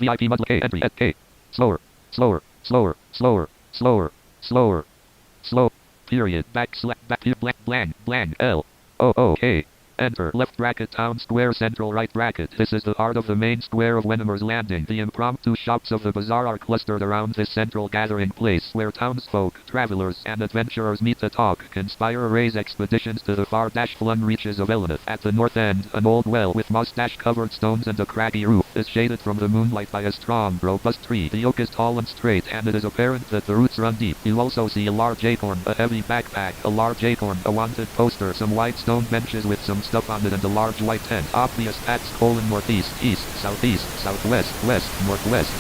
VIP mud K entry at K. Slower. Slower. Slower. Slower. Slower. Slower. Slow. Period. Back blank blank L. O O K. Enter. Left bracket town square central right bracket. This is the heart of the main square of Wenheimer's Landing. The impromptu shops of the bazaar are clustered around this central gathering place where townsfolk, travelers, and adventurers meet to talk, conspire, raise expeditions to the far-flung reaches of Elneth. At the north end, an old well with mustache-covered stones and a craggy roof is shaded from the moonlight by a strong, robust tree. The oak is tall and straight, and it is apparent that the roots run deep. You also see a large acorn, a heavy backpack, a large acorn, a wanted poster, some white stone benches with some stuff on it, and a large white tent. Obvious paths: northeast, east, southeast, southwest, west, northwest.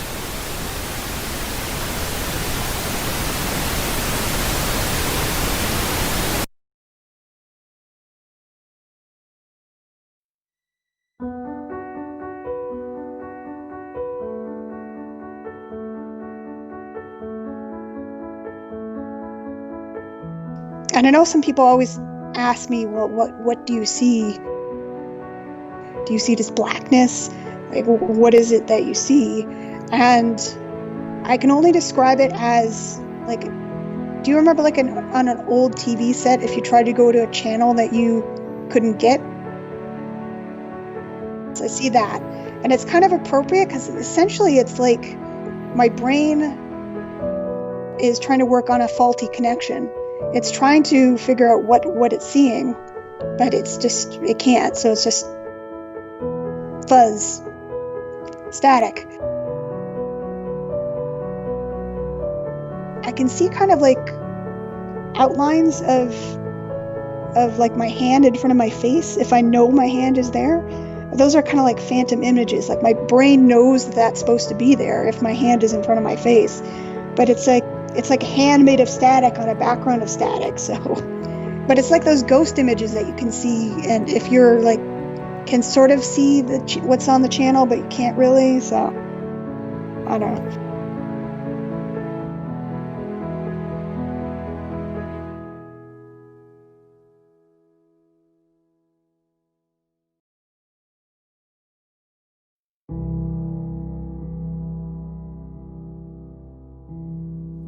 And I know some people always ask me, well, what do you see? Do you see this blackness? Like, what is it that you see? And I can only describe it as, like, do you remember, like, on an old TV set, if you tried to go to a channel that you couldn't get? So I see that. And it's kind of appropriate because essentially it's like my brain is trying to work on a faulty connection. It's trying to figure out what it's seeing, but it can't. So it's just fuzz, static. I can see kind of like outlines of like my hand in front of my face if I know my hand is there. Those are kind of like phantom images. Like my brain knows that's supposed to be there if my hand is in front of my face, but it's like a hand made of static on a background of static. So, but it's like those ghost images that you can see, and if you're like can sort of see what's on the channel, but you can't really. So, I don't know.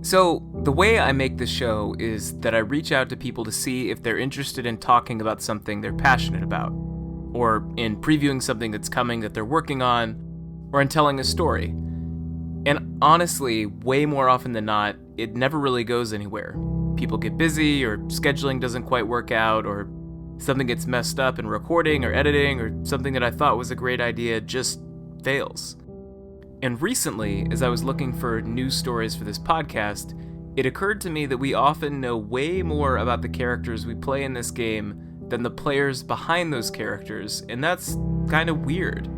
So, the way I make this show is that I reach out to people to see if they're interested in talking about something they're passionate about, or in previewing something that's coming that they're working on, or in telling a story. And honestly, way more often than not, it never really goes anywhere. People get busy, or scheduling doesn't quite work out, or something gets messed up in recording or editing, or something that I thought was a great idea just fails. And recently, as I was looking for news stories for this podcast, it occurred to me that we often know way more about the characters we play in this game than the players behind those characters, and that's kind of weird.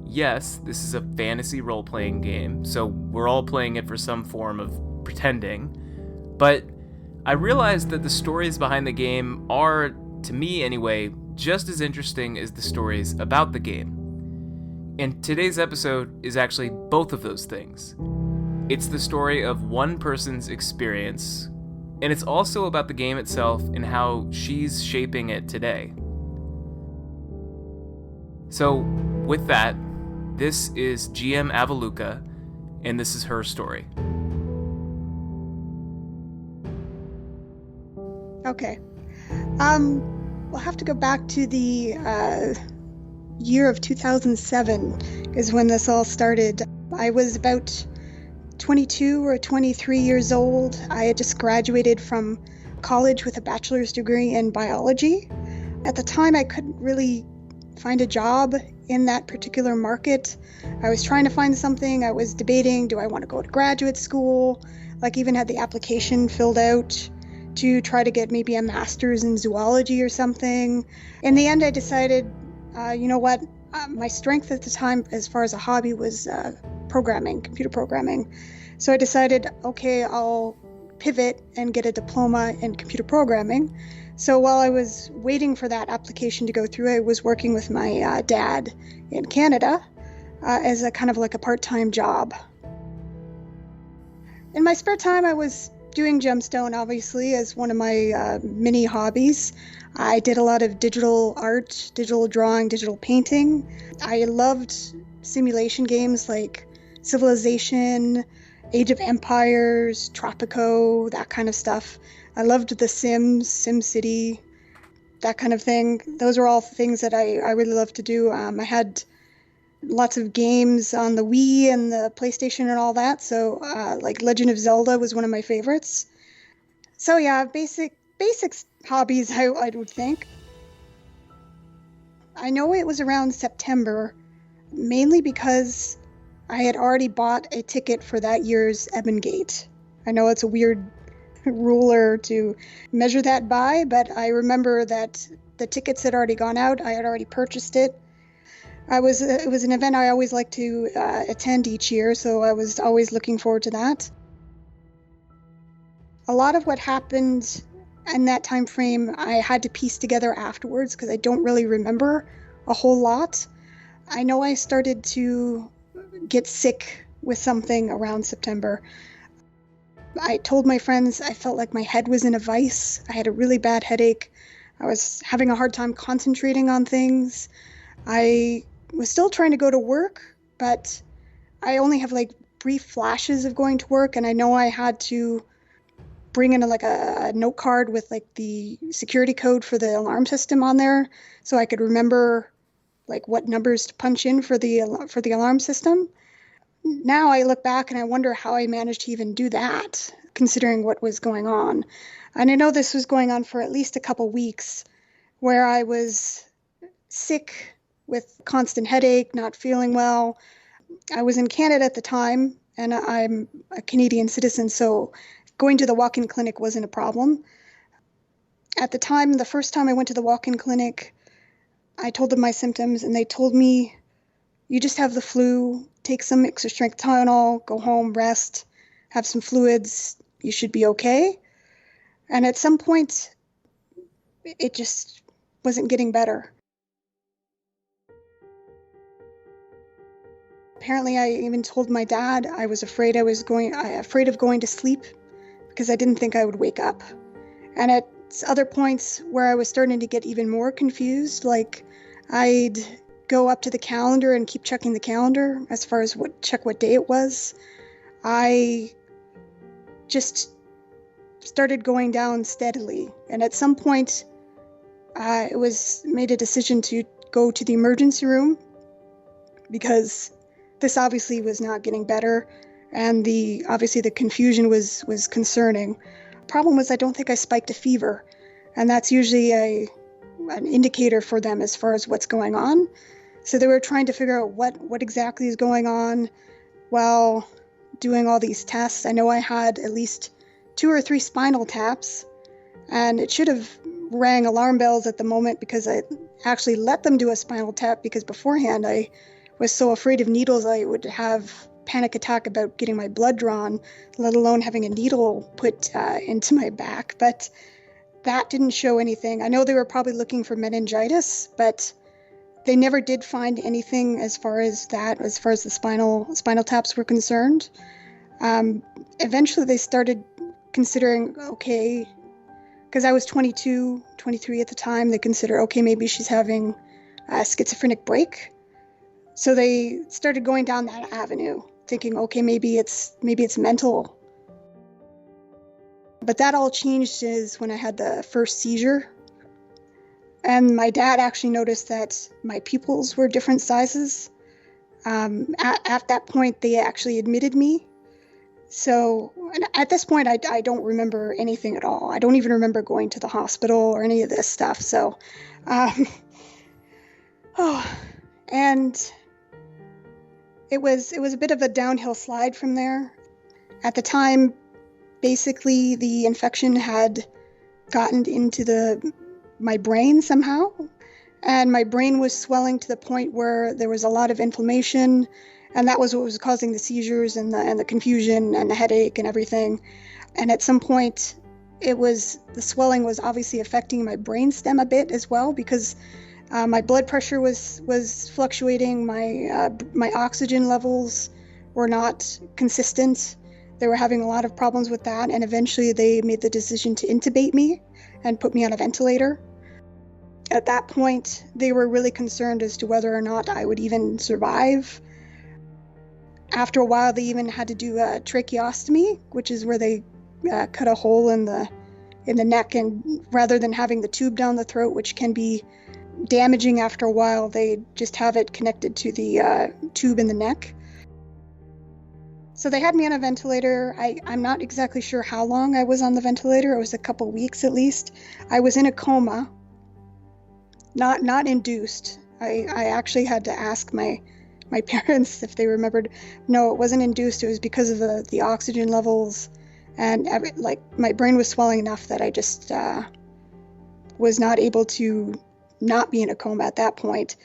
Yes, this is a fantasy role-playing game, so we're all playing it for some form of pretending, but I realized that the stories behind the game are, to me anyway, just as interesting as the stories about the game. And today's episode is actually both of those things. It's the story of one person's experience, and it's also about the game itself and how she's shaping it today. So, with that, this is GM Avaluka, and this is her story. Okay. We'll have to go back to the year of 2007 is when this all started. I was about 22 or 23 years old. I had just graduated from college with a bachelor's degree in biology. At the time, I couldn't really find a job in that particular market. I was trying to find something. I was debating, do I want to go to graduate school? Like, even had the application filled out to try to get maybe a master's in zoology or something. In the end, I decided, you know what? My strength at the time, as far as a hobby, was programming, computer programming. So I decided, okay, I'll pivot and get a diploma in computer programming. So while I was waiting for that application to go through, I was working with my dad in Canada as a kind of like a part-time job. In my spare time, I was doing gemstone, obviously, as one of my mini hobbies. I did a lot of digital art, digital drawing, digital painting. I loved simulation games like Civilization, Age of Empires, Tropico, that kind of stuff. I loved The Sims, SimCity, that kind of thing. Those are all things that I really love to do. I had lots of games on the Wii and the PlayStation and all that. So like Legend of Zelda was one of my favorites. So yeah, basics hobbies, I would think. I know it was around September, mainly because I had already bought a ticket for that year's Ebongate. I know it's a weird ruler to measure that by, but I remember that the tickets had already gone out. I had already purchased it. It was an event I always like to attend each year, so I was always looking forward to that. A lot of what happened in that time frame I had to piece together afterwards because I don't really remember a whole lot. I know I started to get sick with something around September. I told my friends I felt like my head was in a vice. I had a really bad headache. I was having a hard time concentrating on things. I was still trying to go to work, but I only have like brief flashes of going to work, and I know I had to bring in a note card with like the security code for the alarm system on there so I could remember like what numbers to punch in for the alarm system. Now I look back and I wonder how I managed to even do that, considering what was going on. And I know this was going on for at least a couple weeks where I was sick with constant headache, not feeling well. I was in Canada at the time, and I'm a Canadian citizen, so going to the walk-in clinic wasn't a problem. At the time, the first time I went to the walk-in clinic, I told them my symptoms, and they told me, you just have the flu, take some extra strength Tylenol, go home, rest, have some fluids, you should be okay. And at some point, it just wasn't getting better. Apparently, I even told my dad I was afraid of going to sleep because I didn't think I would wake up. And at other points where I was starting to get even more confused, like I'd go up to the calendar and keep checking the calendar as far as check what day it was. I just started going down steadily. And at some point, it was made a decision to go to the emergency room because this obviously was not getting better, and obviously the confusion was concerning. Problem was I don't think I spiked a fever, and that's usually an indicator for them as far as what's going on. So they were trying to figure out what exactly is going on while doing all these tests. I know I had at least 2 or 3 spinal taps, and it should have rang alarm bells at the moment because I actually let them do a spinal tap because beforehand I was so afraid of needles I would have panic attack about getting my blood drawn, let alone having a needle put into my back. But that didn't show anything. I know they were probably looking for meningitis, but they never did find anything as far as the spinal taps were concerned. Eventually they started considering, okay, because I was 22, 23 at the time, they considered, okay, maybe she's having a schizophrenic break. So they started going down that avenue, thinking, okay, maybe it's mental. But that all changed when I had the first seizure. And my dad actually noticed that my pupils were different sizes. At that point, they actually admitted me. So at this point, I don't remember anything at all. I don't even remember going to the hospital or any of this stuff. So, and it was a bit of a downhill slide from there. At the time, basically the infection had gotten into my brain somehow, and my brain was swelling to the point where there was a lot of inflammation, and that was what was causing the seizures and the confusion and the headache and everything. And at some point, the swelling was obviously affecting my brainstem a bit as well because my blood pressure was fluctuating. My oxygen levels were not consistent. They were having a lot of problems with that, and eventually they made the decision to intubate me and put me on a ventilator. At that point, they were really concerned as to whether or not I would even survive After a while, they even had to do a tracheostomy, which is where they cut a hole in the neck, and rather than having the tube down the throat, which can be damaging after a while, they just have it connected to the tube in the neck. So they had me on a ventilator. I'm not exactly sure how long I was on the ventilator. It was a couple weeks at least. I was in a coma, not induced. I actually had to ask my parents if they remembered. No, it wasn't induced. It was because of the oxygen levels, and my brain was swelling enough that I just was not able to not be in a coma at that point.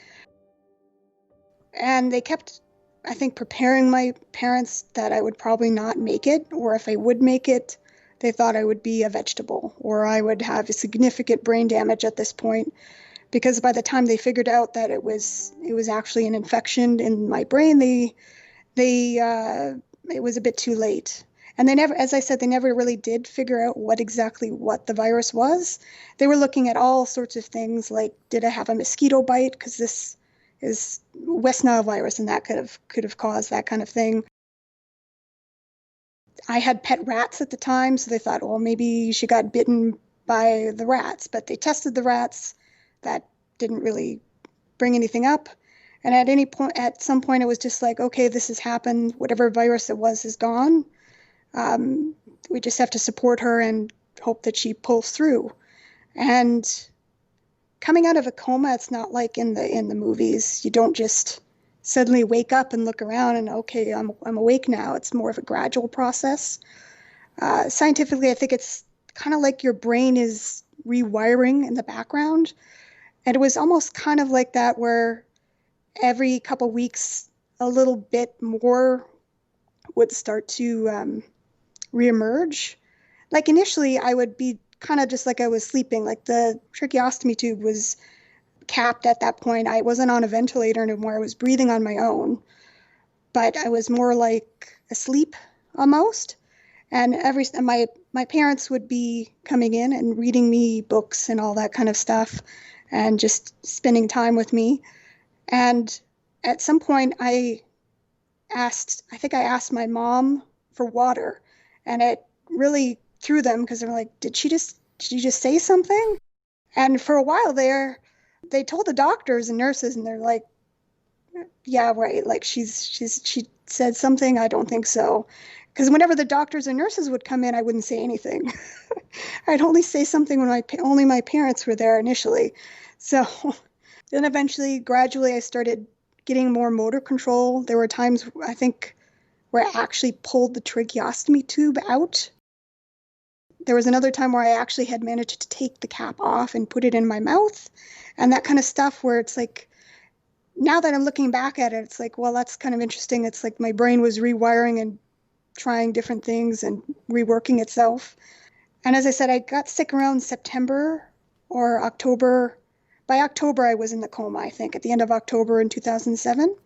And they kept, I think, preparing my parents that I would probably not make it, or if I would make it, they thought I would be a vegetable, or I would have significant brain damage at this point, because by the time they figured out that it was actually an infection in my brain, it was a bit too late. And they never, as I said, they never really did figure out what the virus was. They were looking at all sorts of things, like, did I have a mosquito bite? Because this is West Nile virus, and that could have caused that kind of thing. I had pet rats at the time, so they thought, well, maybe she got bitten by the rats. But they tested the rats. That didn't really bring anything up. And at some point, it was just like, okay, this has happened. Whatever virus it was is gone. We just have to support her and hope that she pulls through. And coming out of a coma, it's not like in the movies. You don't just suddenly wake up and look around and, okay, I'm awake now. It's more of a gradual process. Scientifically, I think it's kind of like your brain is rewiring in the background. And it was almost kind of like that, where every couple weeks, a little bit more would start to reemerge. Like initially, I would be kind of just like I was sleeping. Like the tracheostomy tube was capped at that point. I wasn't on a ventilator anymore. I was breathing on my own, but I was more like asleep almost. And my parents would be coming in and reading me books and all that kind of stuff, and just spending time with me. And at some point, I think I asked my mom for water, and it really threw them, because they were like, did you just say something? And for a while there, they told the doctors and nurses, and they're like, yeah, right, like she said something. I don't think so. Because whenever the doctors and nurses would come in, I wouldn't say anything. I'd only say something when only my parents were there initially. So then eventually, gradually, I started getting more motor control. There were times, I think, where I actually pulled the tracheostomy tube out. There was another time where I actually had managed to take the cap off and put it in my mouth, and that kind of stuff, where it's like, now that I'm looking back at it, it's like, well, that's kind of interesting. It's like my brain was rewiring and trying different things and reworking itself. And as I said, I got sick around September or October. By October, I was in the coma, I think, at the end of October in 2007.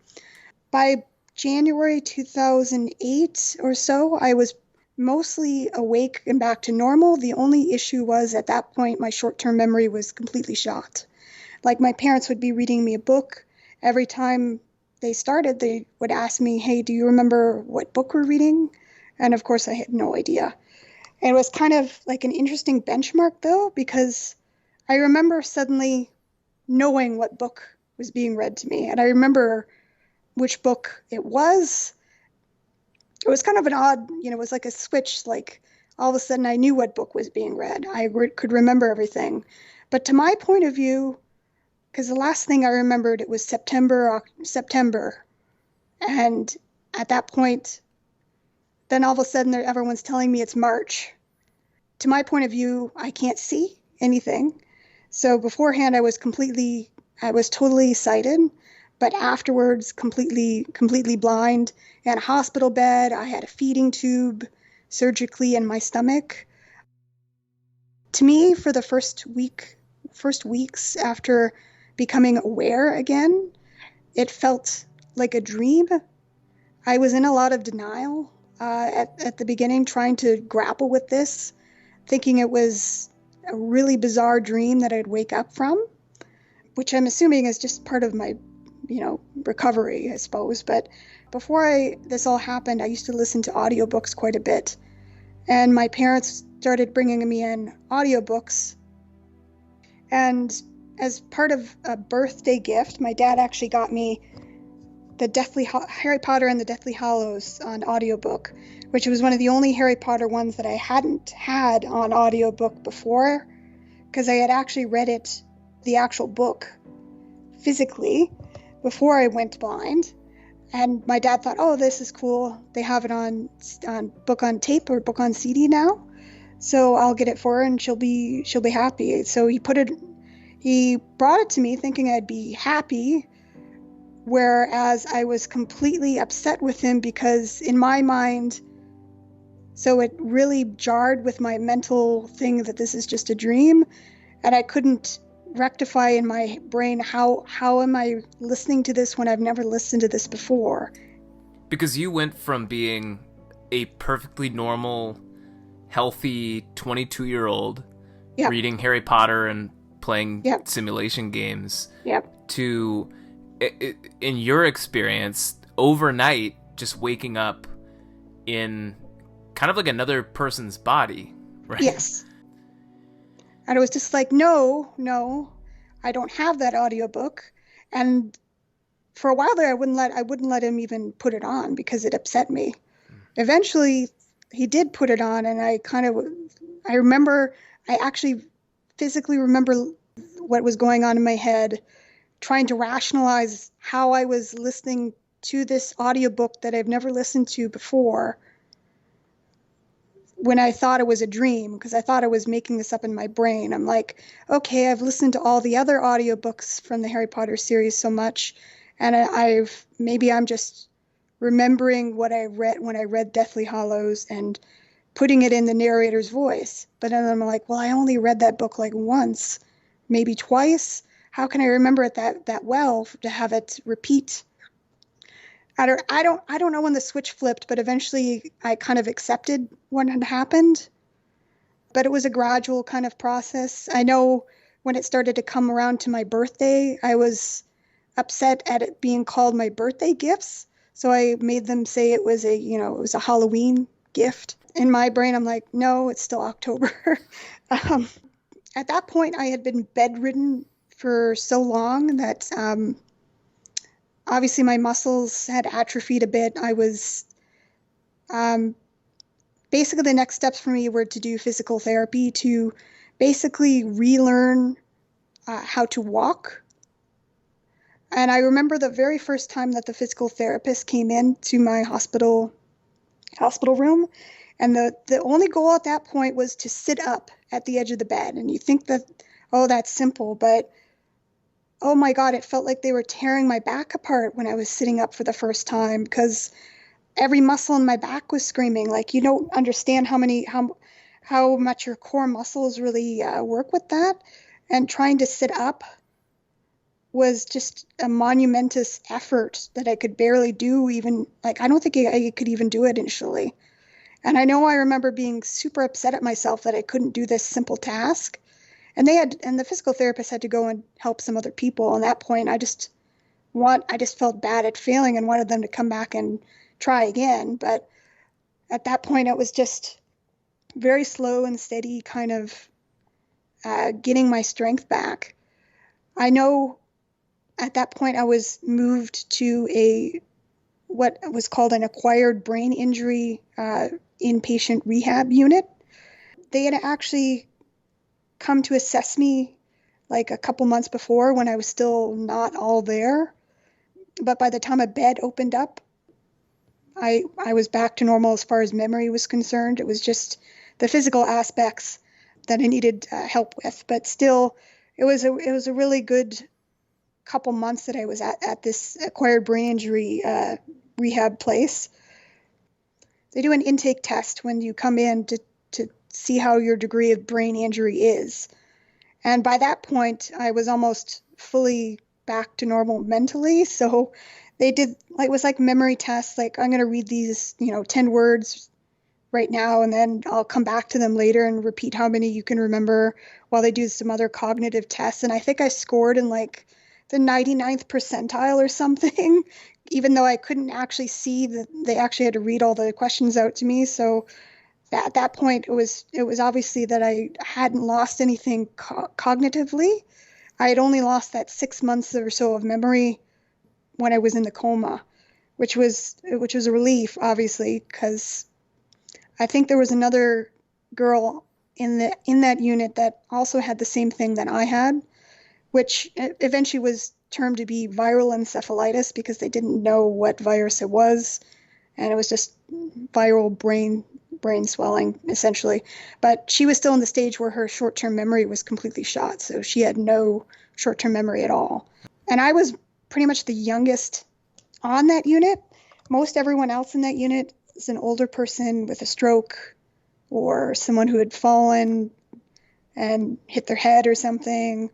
By January 2008 or so, I was mostly awake and back to normal. The only issue was, at that point, my short-term memory was completely shot. Like, my parents would be reading me a book. Every time they started, they would ask me, hey, do you remember what book we're reading? And of course, I had no idea. It was kind of like an interesting benchmark, though, because I remember suddenly knowing what book was being read to me. And I remember which book it was. It was kind of an odd, it was like a switch. Like, all of a sudden I knew what book was being read. I could remember everything. But to my point of view, because the last thing I remembered, it was September. And at that point, then all of a sudden everyone's telling me it's March. To my point of view, I can't see anything. So beforehand, I was totally sighted, but afterwards, completely blind. In a hospital bed, I had a feeding tube surgically in my stomach. To me, for the first weeks after becoming aware again, it felt like a dream. I was in a lot of denial at the beginning, trying to grapple with this, thinking it was a really bizarre dream that I'd wake up from, which I'm assuming is just part of my recovery, I suppose. But before this all happened, I used to listen to audiobooks quite a bit. And my parents started bringing me in audiobooks. And as part of a birthday gift, my dad actually got me the Harry Potter and the Deathly Hallows on audiobook, which was one of the only Harry Potter ones that I hadn't had on audiobook before, because I had actually read the actual book physically before I went blind. And my dad thought, oh, this is cool. They have it on book on tape or book on CD now. So I'll get it for her and she'll be happy. So he brought it to me thinking I'd be happy, whereas I was completely upset with him because in my mind, so it really jarred with my mental thing that this is just a dream, and I couldn't rectify in my brain how am I listening to this when I've never listened to this before. Because you went from being a perfectly normal, healthy 22-year-old Yep. reading Harry Potter and playing Yep. simulation games Yep. to, in your experience, overnight just waking up in kind of like another person's body, right? Yes. And it was just like, no, I don't have that audiobook. And for a while there, I wouldn't let him even put it on because it upset me. Eventually, he did put it on, and I actually physically remember what was going on in my head, trying to rationalize how I was listening to this audiobook that I've never listened to before, when I thought it was a dream, because I thought I was making this up in my brain. I'm like, okay, I've listened to all the other audiobooks from the Harry Potter series so much, and maybe I'm just remembering what I read when I read Deathly Hallows and putting it in the narrator's voice. But then I'm like, well, I only read that book like once, maybe twice. How can I remember it that well to have it repeat? I don't know when the switch flipped, but eventually I kind of accepted what had happened. But it was a gradual kind of process. I know when it started to come around to my birthday, I was upset at it being called my birthday gifts. So I made them say it was a Halloween gift. In my brain, I'm like, no, it's still October. At that point, I had been bedridden for so long that obviously my muscles had atrophied a bit. I was basically, the next steps for me were to do physical therapy to basically relearn how to walk. And I remember the very first time that the physical therapist came into my hospital room, and the only goal at that point was to sit up at the edge of the bed. And you think that, oh, that's simple, but oh my God, it felt like they were tearing my back apart when I was sitting up for the first time, because every muscle in my back was screaming. Like, you don't understand how much your core muscles really work with that. And trying to sit up was just a monumentous effort that I could barely do. Even like, I don't think I could even do it initially. And I remember being super upset at myself that I couldn't do this simple task. And the physical therapist had to go and help some other people. And at that point, I just felt bad at failing and wanted them to come back and try again. But at that point, it was just very slow and steady, kind of getting my strength back. I know at that point I was moved to what was called an acquired brain injury inpatient rehab unit. They had actually come to assess me like a couple months before, when I was still not all there. But by the time a bed opened up, I was back to normal as far as memory was concerned. It was just the physical aspects that I needed help with. But still, it was a really good couple months that I was at this acquired brain injury rehab place. They do an intake test when you come in to see how your degree of brain injury is. And by that point, I was almost fully back to normal mentally. So they did, like, it was like memory tests. Like, I'm going to read these, 10 words right now, and then I'll come back to them later and repeat how many you can remember, while they do some other cognitive tests. And I think I scored in like the 99th percentile or something, even though I couldn't actually see that they actually had to read all the questions out to me. So at that point, it was obviously that I hadn't lost anything cognitively. I had only lost that 6 months or so of memory when I was in the coma, which was a relief, obviously, because I think there was another girl in that unit that also had the same thing that I had, which eventually was termed to be viral encephalitis because they didn't know what virus it was, and it was just viral brain swelling, essentially. But she was still in the stage where her short-term memory was completely shot, so she had no short-term memory at all. And I was pretty much the youngest on that unit. Most everyone else in that unit is an older person with a stroke or someone who had fallen and hit their head or something,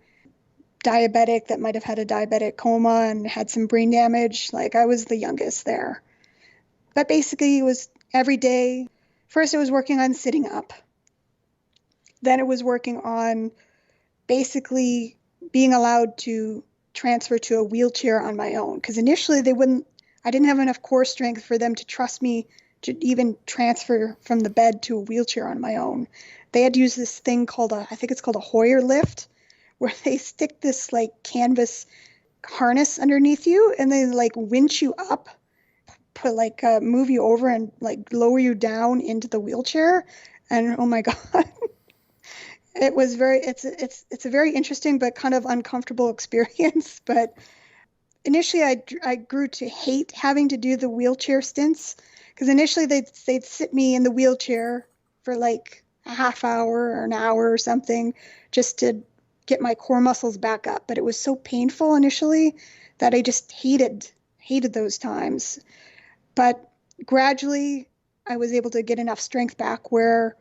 diabetic that might have had a diabetic coma and had some brain damage. Like, I was the youngest there. But basically, it was every day. First, it was working on sitting up. Then it was working on basically being allowed to transfer to a wheelchair on my own. Because initially, I didn't have enough core strength for them to trust me to even transfer from the bed to a wheelchair on my own. They had used this thing I think it's called a Hoyer lift, where they stick this like canvas harness underneath you and they like winch you up, move you over and like lower you down into the wheelchair. And oh my God, it's a very interesting but kind of uncomfortable experience. But initially I grew to hate having to do the wheelchair stints, because initially they'd sit me in the wheelchair for like a half hour or an hour or something just to get my core muscles back up. But it was so painful initially that I just hated those times. But gradually I was able to get enough strength back where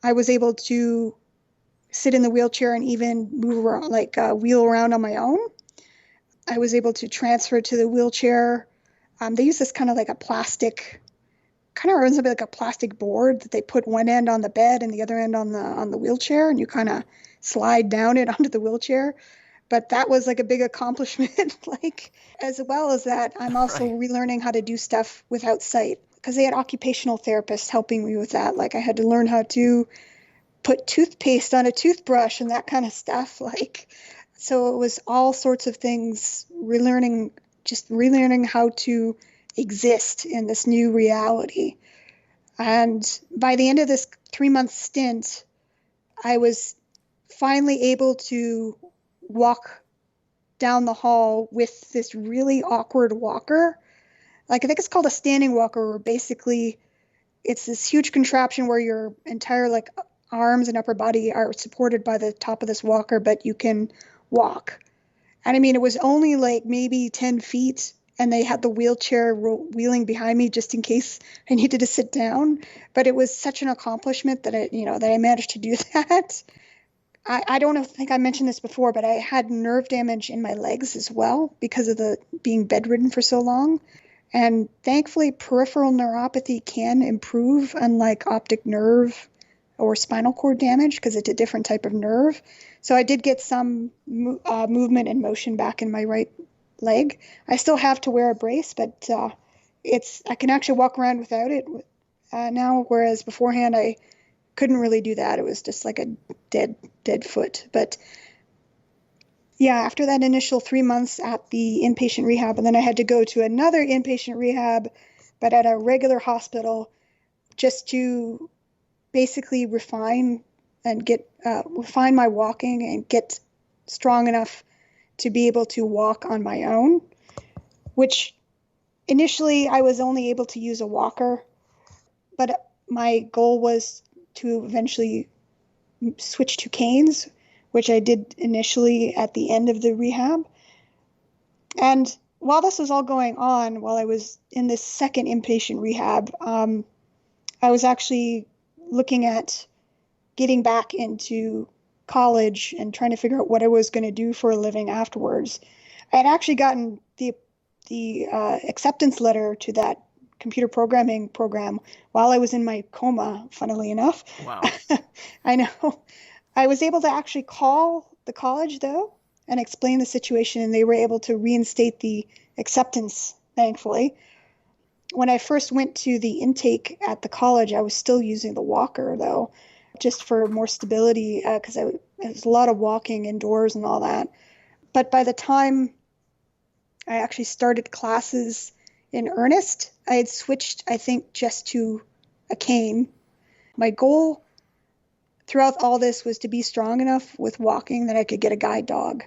I was able to sit in the wheelchair and even move around, wheel around on my own. I was able to transfer to the wheelchair. They use this kind of like a plastic, kind of reminds me like a plastic board that they put one end on the bed and the other end on the wheelchair, and you kind of slide down it onto the wheelchair. But that was like a big accomplishment. Like, as well as that, I'm also relearning how to do stuff without sight, because they had occupational therapists helping me with that. Like, I had to learn how to put toothpaste on a toothbrush and that kind of stuff. So it was all sorts of things, relearning how to exist in this new reality. And by the end of this 3-month stint, I was finally able to walk down the hall with this really awkward walker. Like, I think it's called a standing walker, where basically it's this huge contraption where your entire arms and upper body are supported by the top of this walker, but you can walk. And I mean, it was only like maybe 10 feet, and they had the wheelchair wheeling behind me just in case I needed to sit down. But it was such an accomplishment that I managed to do that. I don't think I mentioned this before, but I had nerve damage in my legs as well because of the being bedridden for so long. And thankfully, peripheral neuropathy can improve, unlike optic nerve or spinal cord damage, because it's a different type of nerve. So I did get some movement and motion back in my right leg. I still have to wear a brace, but I can actually walk around without it now, whereas beforehand I couldn't really do that. It was just like a dead foot. But yeah, after that initial 3 months at the inpatient rehab, and then I had to go to another inpatient rehab, but at a regular hospital, just to basically refine my walking and get strong enough to be able to walk on my own, which initially I was only able to use a walker, but my goal was to eventually switch to canes, which I did initially at the end of the rehab. And while this was all going on, while I was in this second inpatient rehab, I was actually looking at getting back into college and trying to figure out what I was going to do for a living afterwards. I had actually gotten the acceptance letter to that computer programming program while I was in my coma, funnily enough. Wow. I know. I was able to actually call the college, though, and explained the situation, and they were able to reinstate the acceptance, thankfully. When I first went to the intake at the college, I was still using the walker, though, just for more stability, because it was a lot of walking indoors and all that. But by the time I actually started classes in earnest, I had switched, I think, just to a cane. My goal throughout all this was to be strong enough with walking that I could get a guide dog,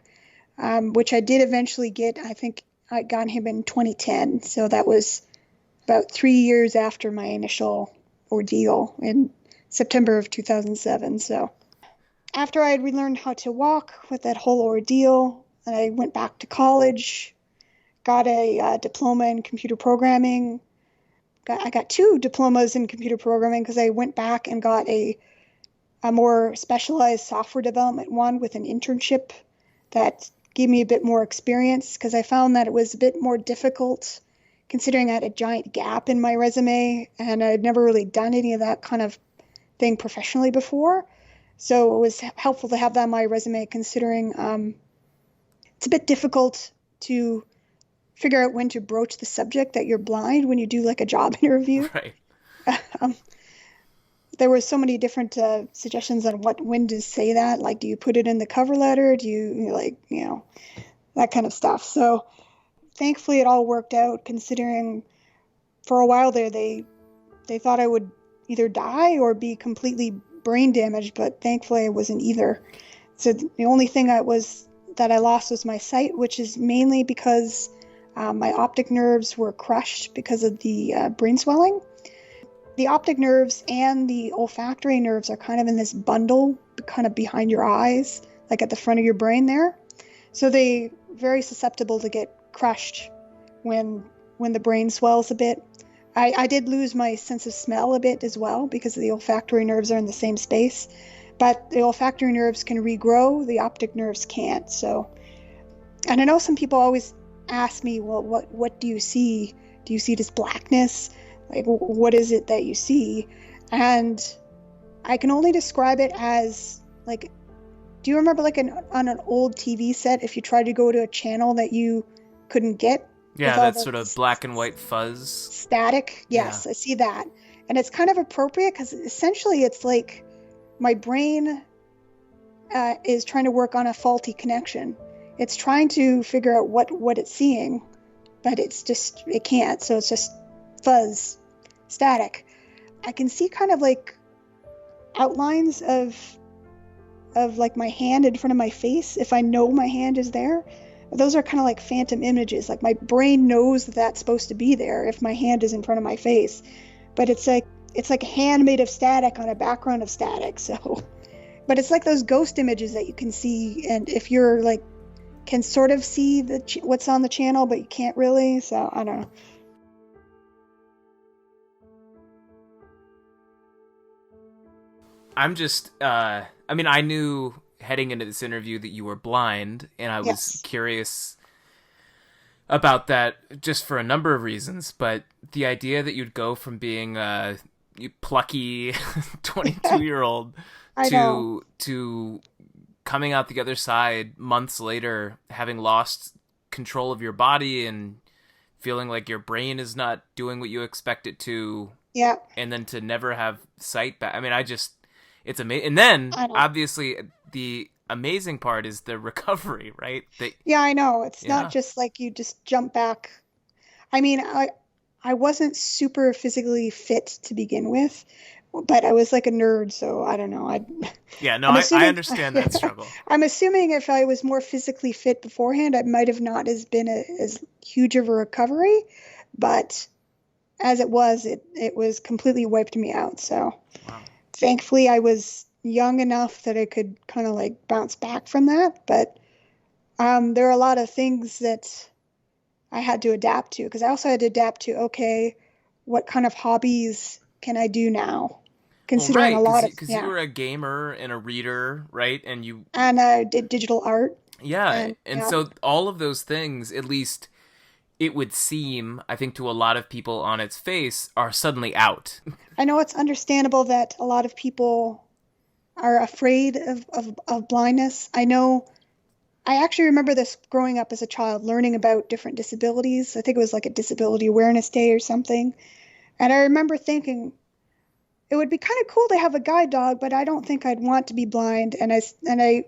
which I did eventually get. I think I got him in 2010, so that was about 3 years after my initial ordeal in September of 2007. So after I had relearned how to walk with that whole ordeal, I went back to college, got a diploma in computer programming. I got 2 diplomas in computer programming because I went back and got a more specialized software development one with an internship that gave me a bit more experience, because I found that it was a bit more difficult considering I had a giant gap in my resume and I'd never really done any of that kind of thing professionally before. So it was helpful to have that on my resume, considering it's a bit difficult to figure out when to broach the subject that you're blind when you do like a job interview. Right. There were so many different suggestions on when to say that. Like, do you put it in the cover letter? Do you that kind of stuff. So thankfully it all worked out, considering for a while there they thought I would either die or be completely brain damaged, but thankfully I wasn't either. So the only thing that I lost was my sight, which is mainly because my optic nerves were crushed because of the brain swelling. The optic nerves and the olfactory nerves are kind of in this bundle, kind of behind your eyes, like at the front of your brain there. So they're very susceptible to get crushed when the brain swells a bit. I did lose my sense of smell a bit as well, because the olfactory nerves are in the same space. But the olfactory nerves can regrow, the optic nerves can't. So, and I know some people always ask me, well, what do you see? Do you see this blackness? Like, what is it that you see? And I can only describe it as, like, do you remember like on an old TV set, if you tried to go to a channel that you couldn't get? Yeah, that sort of black and white fuzz. Static. Yes, yeah. I see that. And it's kind of appropriate because essentially it's like my brain is trying to work on a faulty connection. It's trying to figure out what it's seeing, but it can't. So it's just fuzz, static. I can see kind of like outlines of like my hand in front of my face if I know my hand is there. Those are kind of like phantom images. Like my brain knows that that's supposed to be there if my hand is in front of my face, but it's like a hand made of static on a background of static. So, but it's like those ghost images that you can see, and if you're like can sort of see what's on the channel, but you can't really. So I don't know. I'm just, I mean, I knew heading into this interview that you were blind, and I was curious about that just for a number of reasons, but the idea that you'd go from being a plucky 22-year-old to coming out the other side months later, having lost control of your body and feeling like your brain is not doing what you expect it to, and then to never have sight back. I mean, it's amazing. And then, obviously, the amazing part is the recovery, right? I know. It's not just like you just jump back. I mean, I wasn't super physically fit to begin with, but I was like a nerd, so I don't know. I understand that struggle. I'm assuming if I was more physically fit beforehand, I might have not been as huge of a recovery, but as it was completely wiped me out, so... Wow. Thankfully, I was young enough that I could kind of like bounce back from that. But there are a lot of things that I had to adapt to, because I also had to adapt to, okay, what kind of hobbies can I do now? Considering because you were a gamer and a reader, right? And I did digital art. Yeah. And so all of those things, at least it would seem, I think, to a lot of people on its face, are suddenly out. I know it's understandable that a lot of people are afraid of blindness. I know I actually remember this growing up as a child, learning about different disabilities. I think it was like a Disability Awareness Day or something. And I remember thinking it would be kind of cool to have a guide dog, but I don't think I'd want to be blind. And I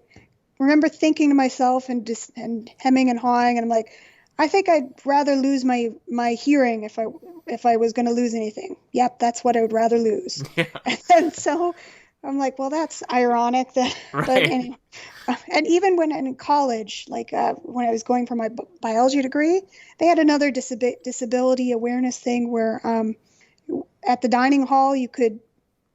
remember thinking to myself and hemming and hawing, and I'm like, I think I'd rather lose my hearing if I was going to lose anything. Yep, that's what I would rather lose. Yeah. And so I'm like, well, that's ironic that, but Right. anyway. And even when in college, like when I was going for my biology degree, they had another disability awareness thing where at the dining hall you could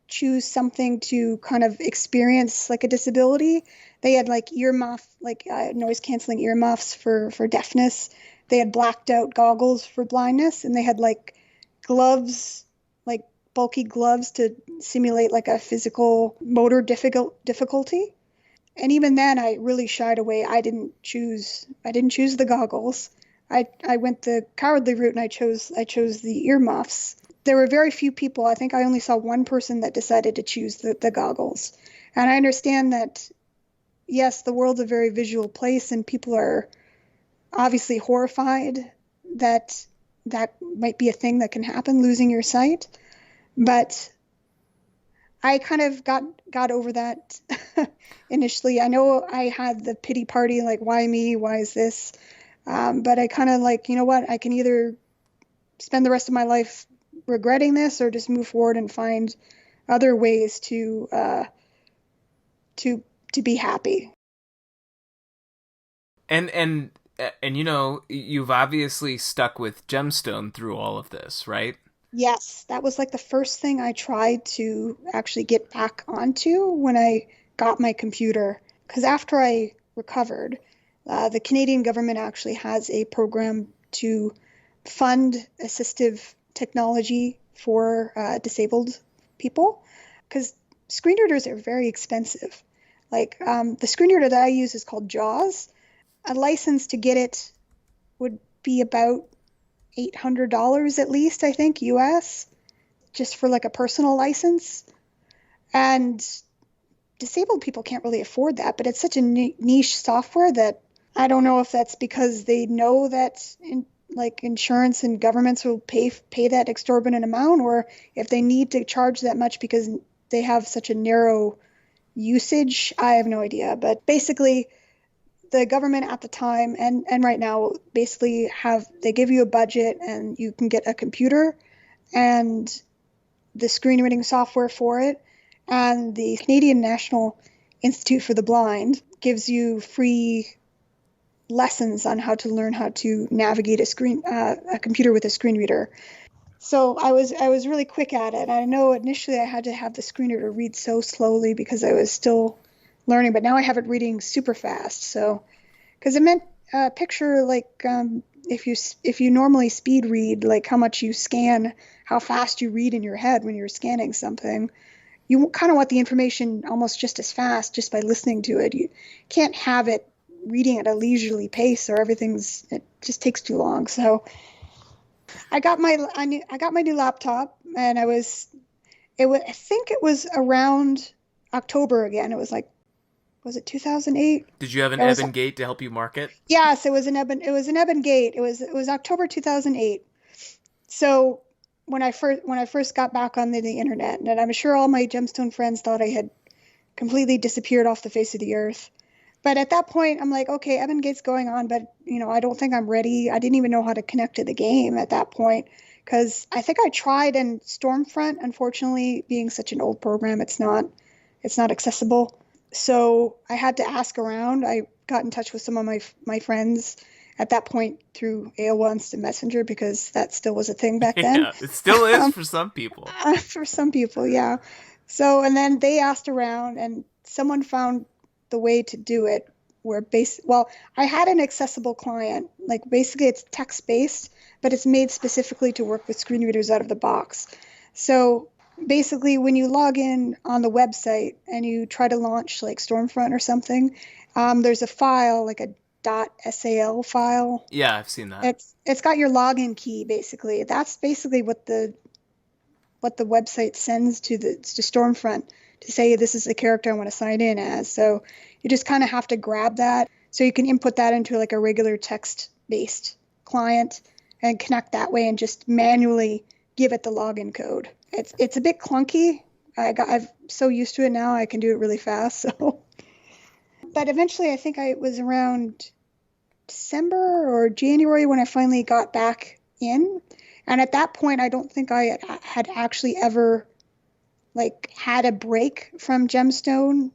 choose something to kind of experience like a disability. They had like noise canceling earmuffs for deafness. They had blacked out goggles for blindness, and they had like gloves, like bulky gloves to simulate like a physical motor difficulty. And even then I really shied away. I didn't choose the goggles. I went the cowardly route, and I chose the earmuffs. There were very few people. I think I only saw one person that decided to choose the goggles. And I understand that, yes, the world's a very visual place, and people are obviously horrified that that might be a thing that can happen, losing your sight. But I kind of got over that initially. I know I had the pity party, like, why me? Why is this? But I kind of like, you know what? I can either spend the rest of my life regretting this, or just move forward and find other ways to be happy. And you know, you've obviously stuck with Gemstone through all of this, right? Yes, that was like the first thing I tried to actually get back onto when I got my computer. Because after I recovered, the Canadian government actually has a program to fund assistive technology for disabled people. Because screen readers are very expensive. Like the screen reader that I use is called JAWS. A license to get it would be about $800 at least, I think, US, just for like a personal license. And disabled people can't really afford that, but it's such a niche software that I don't know if that's because they know that like insurance and governments will pay that exorbitant amount, or if they need to charge that much because they have such a narrow usage. I have no idea. But basically, the government at the time and right now basically they give you a budget, and you can get a computer and the screen reading software for it. And the Canadian National Institute for the Blind gives you free lessons on how to learn how to navigate a computer with a screen reader. So I was really quick at it. I know initially I had to have the screen reader read so slowly because I was still learning, but now I have it reading super fast. So because it meant picture like if you normally speed read, like how much you scan, how fast you read in your head when you're scanning something, you kind of want the information almost just as fast just by listening to it. You can't have it reading at a leisurely pace, or it just takes too long. So I got my new laptop, and I think it was around October again. It was like, was it 2008? Did you have an It was, Evan Gate to help you market? yes, it was an Eben Gate. It was October 2008. So when I first got back on the internet, and I'm sure all my Gemstone friends thought I had completely disappeared off the face of the earth. But at that point, I'm like, okay, Eben Gate's going on, but I don't think I'm ready. I didn't even know how to connect to the game at that point, because I think I tried, and Stormfront, unfortunately, being such an old program, it's not accessible. So I had to ask around. I got in touch with some of my friends at that point through AOL Instant Messenger, because that still was a thing back then. Yeah, it still is for some people. For some people, yeah. So, and then they asked around, and someone found the way to do it where I had an accessible client. Like basically it's text based, but it's made specifically to work with screen readers out of the box. So basically when you log in on the website and you try to launch like Stormfront or something, there's a file, like a .sal file. Yeah, I've seen that. It's got your login key basically. That's basically what the website sends to Stormfront to say, this is the character I want to sign in as. So you just kind of have to grab that. So you can input that into like a regular text-based client and connect that way and just manually give it the login code. It's a bit clunky. I'm so used to it now, I can do it really fast. So, but eventually, I think it was around December or January when I finally got back in. And at that point, I don't think I had actually ever like had a break from Gemstone.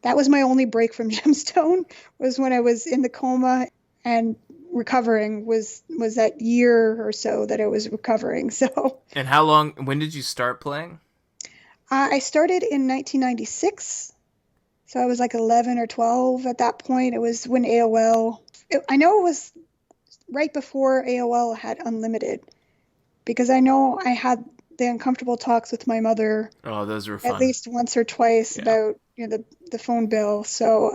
That was my only break from Gemstone, was when I was in the coma and recovering, was that year or so that I was recovering. So. And when did you start playing? I started in 1996. So I was like 11 or 12 at that point. It was when I know it was right before AOL had unlimited, because I know I had the uncomfortable talks with my mother. Oh, those were fun. At least once or twice about the phone bill. So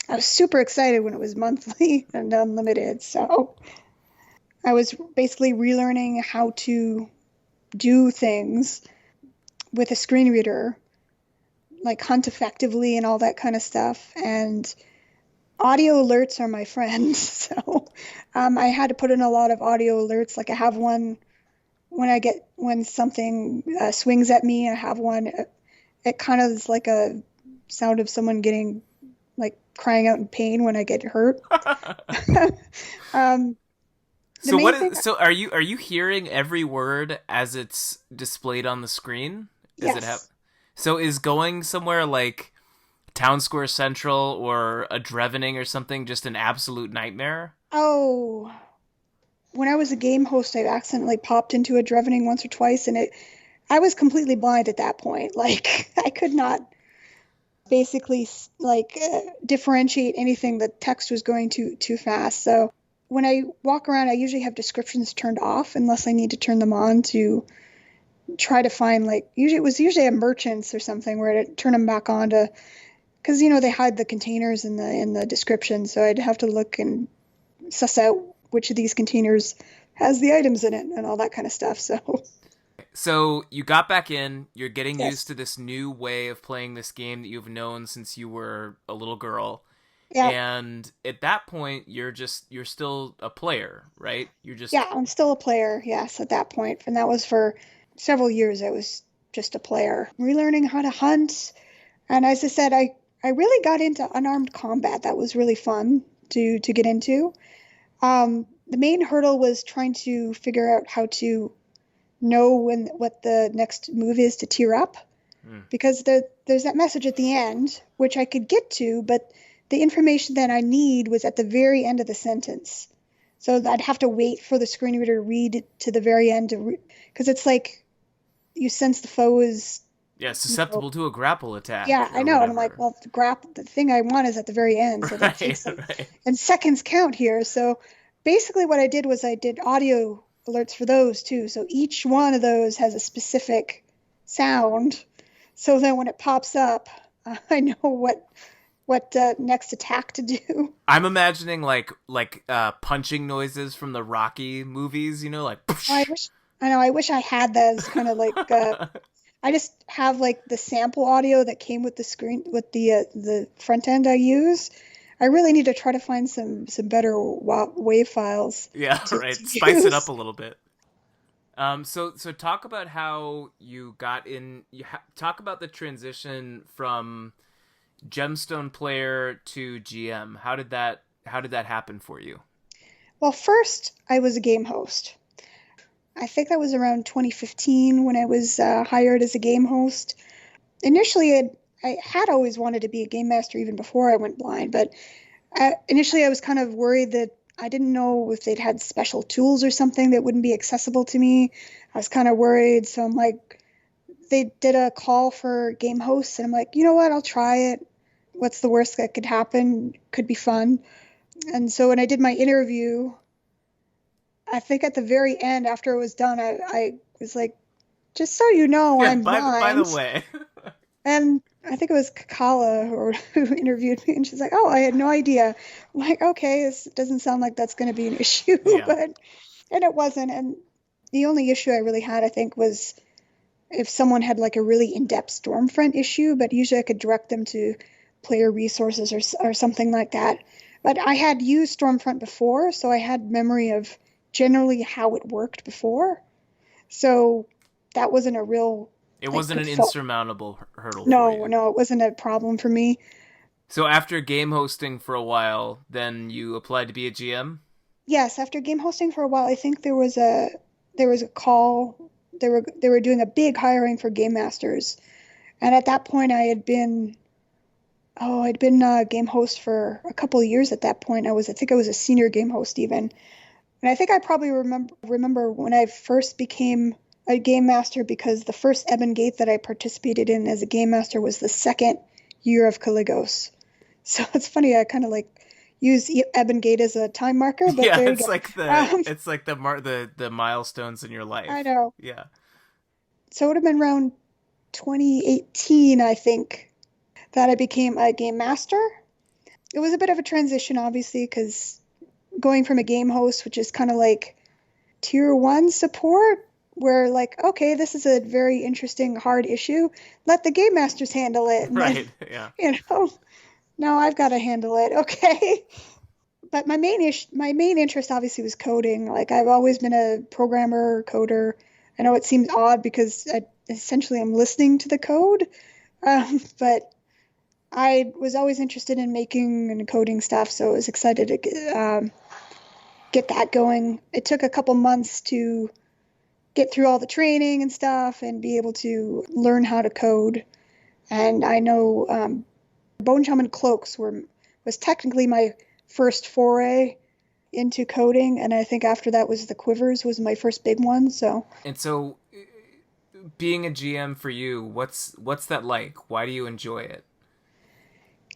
I was super excited when it was monthly and unlimited. So I was basically relearning how to do things with a screen reader, like hunt effectively and all that kind of stuff. And audio alerts are my friend. So I had to put in a lot of audio alerts. Like I have one when something swings at me. I have one. It kind of is like a sound of someone getting like crying out in pain when I get hurt. So are you hearing every word as it's displayed on the screen? Yes. So is going somewhere like Town Square Central or a Drevening or something just an absolute nightmare? Oh, when I was a game host, I accidentally popped into a Drevening once or twice, and I was completely blind at that point. Like I could not basically differentiate anything. The text was going too fast. So when I walk around, I usually have descriptions turned off unless I need to turn them on to try to find, like, it was usually a merchants or something where I'd turn them back on to, because they hide the containers in the description, so I'd have to look and suss out which of these containers has the items in it and all that kind of stuff. So you got back in, you're getting Yes. used to this new way of playing this game that you've known since you were a little girl. Yeah. And at that point, you're still a player, right? Yeah, I'm still a player, yes, at that point. And that was for several years. I was just a player, relearning how to hunt. And as I said, I really got into unarmed combat. That was really fun to get into. The main hurdle was trying to figure out how to know what the next move is to tier up, because there's that message at the end, which I could get to, but the information that I need was at the very end of the sentence. So I'd have to wait for the screen reader to read to the very end, because it's like you sense the foe is susceptible to a grapple attack. Yeah, I know. Whatever. And I'm like, well, the thing I want is at the very end, so that takes and seconds count here. So basically what I did was I did audio alerts for those too. So each one of those has a specific sound. So then when it pops up, I know what next attack to do. I'm imagining like punching noises from the Rocky movies, like. I wish I had those kind of like. I just have like the sample audio that came with the screen with the front end I use. I really need to try to find some better wave files. Yeah, right. Spice it up a little bit. So talk about how you got in. Talk about the transition from Gemstone player to GM. How did that happen for you? Well, first I was a game host. I think that was around 2015 when I was hired as a game host. Initially, I had always wanted to be a game master even before I went blind, but initially I was kind of worried that I didn't know if they'd had special tools or something that wouldn't be accessible to me. I was kind of worried, so I'm like, they did a call for game hosts, and I'm like, you know what, I'll try it. What's the worst that could happen? Could be fun. And so when I did my interview, I think at the very end, after it was done, I was like, just so you know, I'm blind. By the way. And I think it was Kakala who interviewed me, and she's like, oh, I had no idea. I'm like, okay, this doesn't sound like that's going to be an issue. Yeah. And it wasn't. And the only issue I really had, I think, was if someone had like a really in-depth Stormfront issue, but usually I could direct them to player resources or something like that. But I had used Stormfront before, so I had memory of generally how it worked before. So that wasn't a real It like wasn't an pitfall. insurmountable hurdle for No, you. no, it wasn't a problem for me. So after game hosting for a while, then you applied to be a GM? Yes, after game hosting for a while, I think there was a call. They were doing a big hiring for game masters, and at that point, I'd been a game host for a couple of years. At that point, I think I was a senior game host even, and I think I probably remember when I first became a game master because the first Ebon Gate that I participated in as a game master was the second year of Caligos. So it's funny, I kind of like use Ebon Gate as a time marker, but Yeah, there you it's go. like Um, the milestones in your I life. know. Yeah. So it would have been around 2018, I think, that I became a game master. It was a bit of a transition, obviously, because going from a game host, which is kind of like tier one support, where like, okay, this is a very interesting, hard issue. Let the game masters handle it. And then, Right. Yeah. you know, no, I've got to handle it. Okay. But my main interest obviously was coding. Like I've always been a programmer, coder. I know it seems odd because essentially I'm listening to the code, but I was always interested in making and coding stuff, so I was excited to get that going. It took a couple months to get through all the training and stuff and be able to learn how to code. And I know Bone Shaman Cloaks was technically my first foray into coding, and I think after that was the Quivers was my first big one. So And so being a GM for you, what's that like? Why do you enjoy it?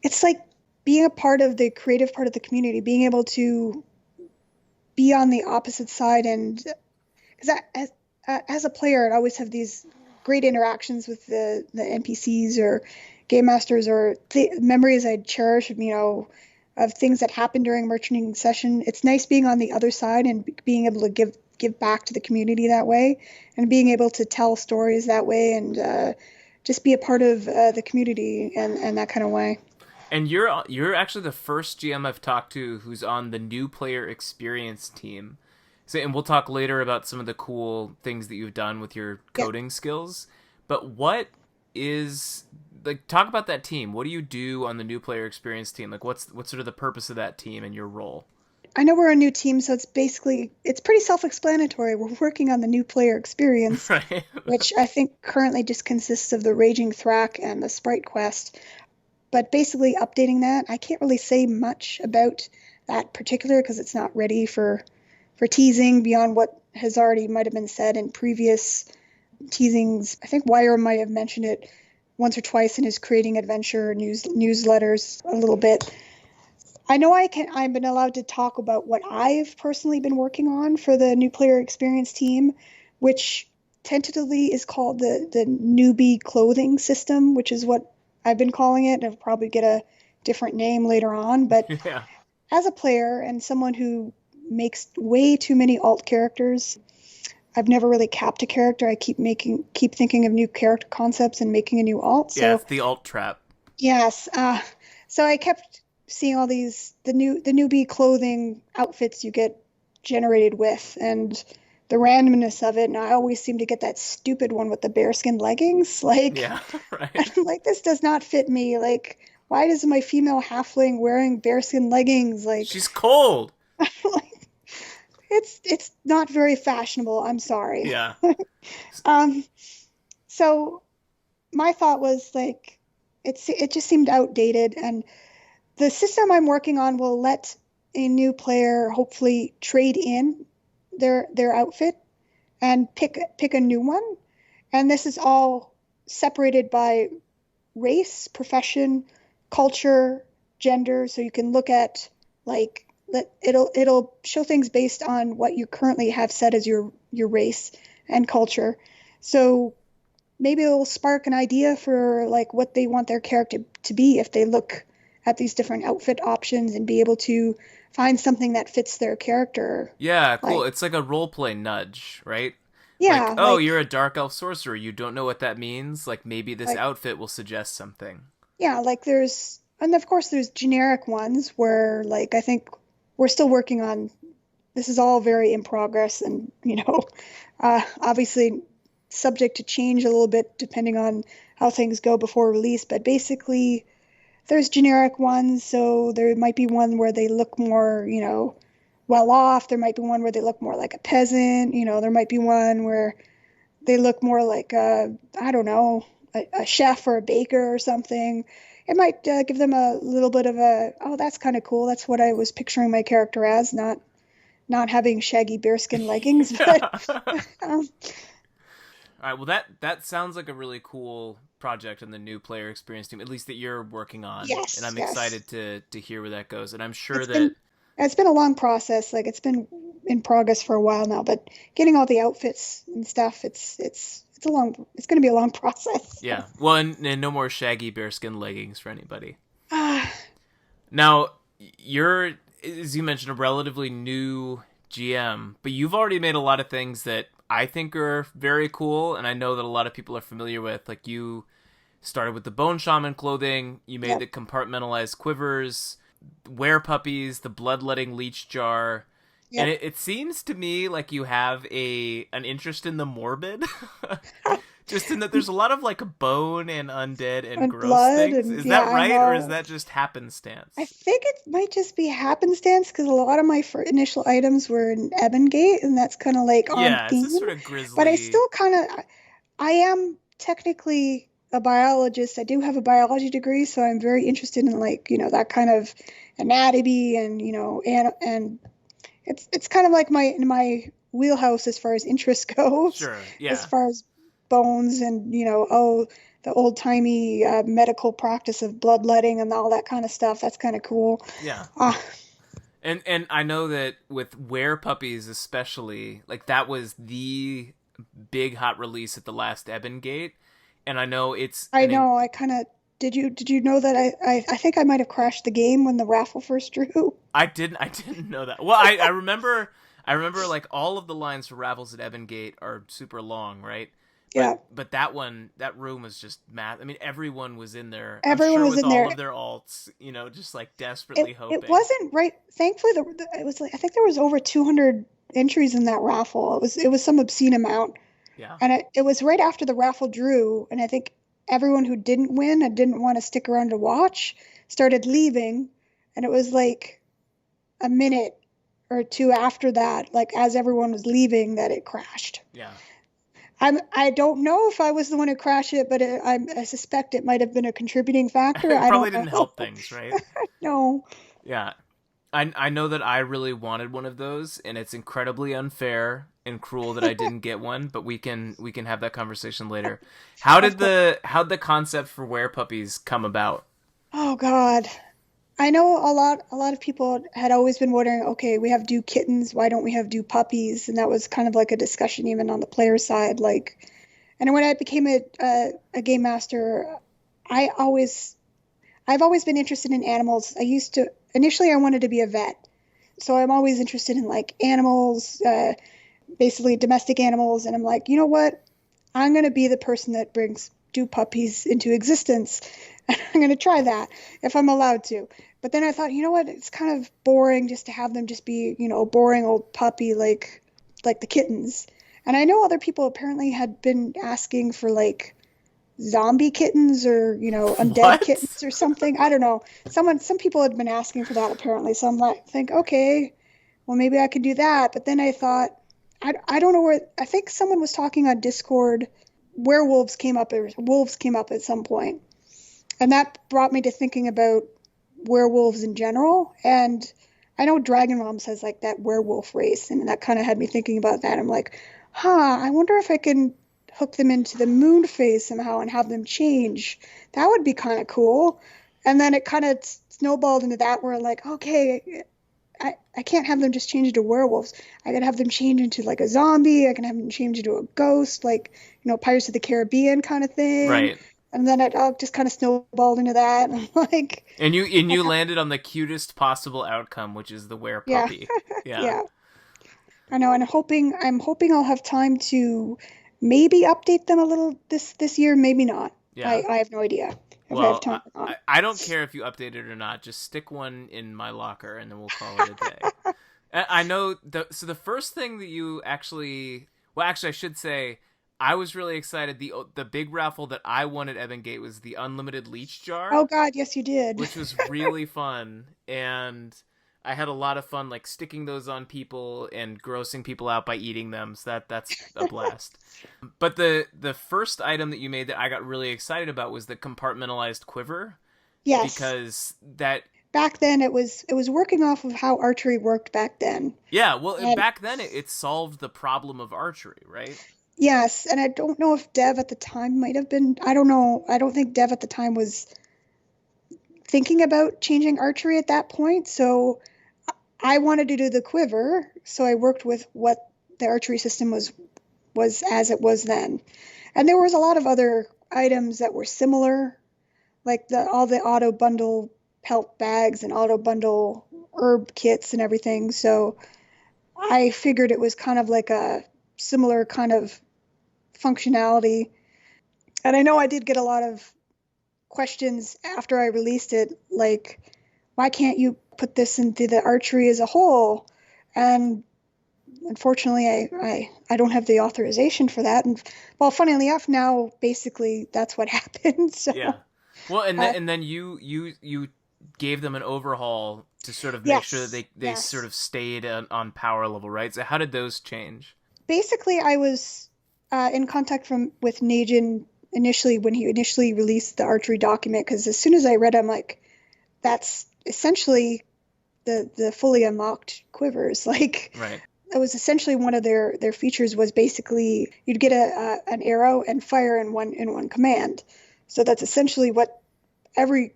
it's like being a part of the creative part of the community, being able to be on the opposite side, and because as a player, I always have these great interactions with the NPCs or game masters or the memories I cherish, of things that happened during merchanting session. It's nice being on the other side and being able to give back to the community that way, and being able to tell stories that way, and just be a part of the community and that kind of way. And you're actually the first GM I've talked to who's on the new player experience team. So, and we'll talk later about some of the cool things that you've done with your Yeah. coding skills. But what is like talk about that team? What do you do on the new player experience team? Like what's sort of the purpose of that team and your role? I know we're a new team, so it's pretty self-explanatory. We're working on the new player experience, Right. which I think currently just consists of the Raging Thrack and the Sprite Quest. But basically updating that, I can't really say much about that particular because it's not ready for teasing beyond what has already might have been said in previous teasings. I think Wire might have mentioned it once or twice in his Creating Adventure newsletters a little bit. I know I've been allowed to talk about what I've personally been working on for the new player experience team, which tentatively is called the newbie clothing system, which is what I've been calling it. I'll probably get a different name later on, but Yeah. as a player and someone who makes way too many alt characters, I've never really capped a character. I keep thinking of new character concepts and making a new alt. Yeah, So it's the alt trap. yes, so I kept seeing all the newbie clothing outfits you get generated with, and the randomness of it. And I always seem to get that stupid one with the bearskin leggings. Like, Yeah, right. I'm like, this does not fit me. Like, why does my female halfling wearing bearskin leggings? Like, She's cold. like it's not very fashionable. I'm sorry. Yeah. Um, so my thought was like, it just seemed outdated, and the system I'm working on will let a new player hopefully trade in their outfit and pick a new one. And this is all separated by race, profession, culture, gender. So you can look at like it'll show things based on what you currently have set as your race and culture. So maybe it'll spark an idea for like what they want their character to be if they look at these different outfit options and be able to find something that fits their character. Yeah, cool. Like, It's like a role play nudge, right? Like, yeah, oh, you're a dark elf sorcerer. You don't know what that means. Like maybe this like outfit will suggest something. yeah, like there's and of course there's generic ones where like I think we're still working on. This is all very in progress, and obviously subject to change a little bit depending on how things go before release. But basically, there's generic ones, so there might be one where they look more, well off. There might be one where they look more like a peasant. There might be one where they look more like I don't know, a chef or a baker or something. It might give them a little bit of oh, that's kind of cool. That's what I was picturing my character as, not having shaggy bearskin leggings. But All right, well that sounds like a really cool project on the new player experience team, at least that you're working on. Yes, and I'm yes. excited to hear where that goes. And I'm sure it's been a long process. Like it's been in progress for a while now, but getting all the outfits and stuff, it's going to be a long process. Yeah. Well, and no more shaggy bearskin leggings for anybody. Now, you're, as you mentioned, a relatively new GM, but you've already made a lot of things that I think are very cool, and I know that a lot of people are familiar with. Like, you started with the Bone Shaman clothing, you made the compartmentalized quivers, werepuppies, the bloodletting leech jar, and it seems to me like you have an interest in the morbid. Just in that there's a lot of like bone and undead and gross blood things. and, Is that right, or is that just happenstance? I think it might just be happenstance because a lot of my initial items were in Ebongate, and that's kind of like on theme. It's sort of grisly. But I still I am technically a biologist. I do have a biology degree, so I'm very interested in like that kind of anatomy and and it's kind of like my wheelhouse as far as interest goes. Sure, yeah. As far as bones and the old-timey medical practice of bloodletting and all that kind of stuff. That's kind of cool. Yeah. And I know that with werepuppies especially, like that was the big hot release at the last Ebongate, and I know I kind of did you know that I think I might have crashed the game when the raffle first drew? I didn't know that. Well, I remember like all of the lines for raffles at Ebongate are super long, right? But that room was just mad. I mean, everyone was in there. Everyone was in there. All of their alts, just like desperately hoping. It wasn't right. Thankfully, it was like I think there was over 200 entries in that raffle. It was some obscene amount. Yeah. And it was right after the raffle drew, and I think everyone who didn't win and didn't want to stick around to watch started leaving, and it was like a minute or two after that, like as everyone was leaving, that it crashed. Yeah. I don't know if I was the one who crashed it, but I suspect it might have been a contributing factor. It probably didn't help things, right? No. Yeah. I know that I really wanted one of those, and it's incredibly unfair and cruel that I didn't get one, but we can have that conversation later. How'd the concept for werepuppies come about? Oh God. I know a lot of people had always been wondering, okay, we have do kittens, why don't we have do puppies? And that was kind of like a discussion even on the player side. Like, and when I became a game master, I've always been interested in animals. Initially I wanted to be a vet. So I'm always interested in like animals, basically domestic animals. And I'm like, you know what? I'm going to be the person that brings do puppies into existence. I'm going to try that if I'm allowed to. But then I thought, you know what? It's kind of boring just to have them just be, a boring old puppy like the kittens. And I know other people apparently had been asking for like zombie kittens or, undead kittens or something. I don't know. Some people had been asking for that apparently. So I'm like, okay, well, maybe I could do that. But then I thought, I don't know where, I think someone was talking on Discord, wolves came up at some point. And that brought me to thinking about werewolves in general. And I know Dragon Realms has like that werewolf race, and that kind of had me thinking about that. I'm like, I wonder if I can hook them into the moon phase somehow and have them change. That would be kind of cool. And then it kind of snowballed into that where like, okay, I can't have them just change into werewolves. I could have them change into like a zombie. I can have them change into a ghost, like, Pirates of the Caribbean kind of thing. Right. And then it all just kind of snowballed into that. And like, and you landed on the cutest possible outcome, which is the werepuppy. Yeah. Yeah. I know, and I'm hoping I'll have time to maybe update them a little this year, maybe not. Yeah. I have no idea. if I have Well, time or not. I don't care if you update it or not. Just stick one in my locker, and then we'll call it a day. I know. So the first thing that you actually, well, actually, I should say, I was really excited. The big raffle that I won at Evan Gate was the unlimited leech jar, Oh God, yes, you did. which was really fun, and I had a lot of fun like sticking those on people and grossing people out by eating them. So that's a blast. But the first item that you made that I got really excited about was the compartmentalized quiver, Yes. because that Back then, it was working off of how archery worked back then. yeah, well, And back then it solved the problem of archery, right? yes, and I don't know if Dev at the time might have been. I don't know. I don't think Dev at the time was thinking about changing archery at that point. So I wanted to do the quiver, so I worked with what the archery system was as it was then. And there was a lot of other items that were similar, like all the auto bundle pelt bags and auto bundle herb kits and everything. So I figured it was kind of like a similar kind of functionality. And I know I did get a lot of questions after I released it, like, why can't you put this into the archery as a whole? And unfortunately, I don't have the authorization for that. And well, funnily enough, now basically that's what happened. So Yeah. Well, uh, and then you gave them an overhaul to sort of make sure that yes, they sort of stayed on power level, right? So how did those change? basically I was in contact with Najin initially when he initially released the archery document, because as soon as I read it, I'm like, that's essentially the fully unlocked quivers. Like, Right. it was essentially one of their features was basically you'd get an arrow and fire in one command. So that's essentially what every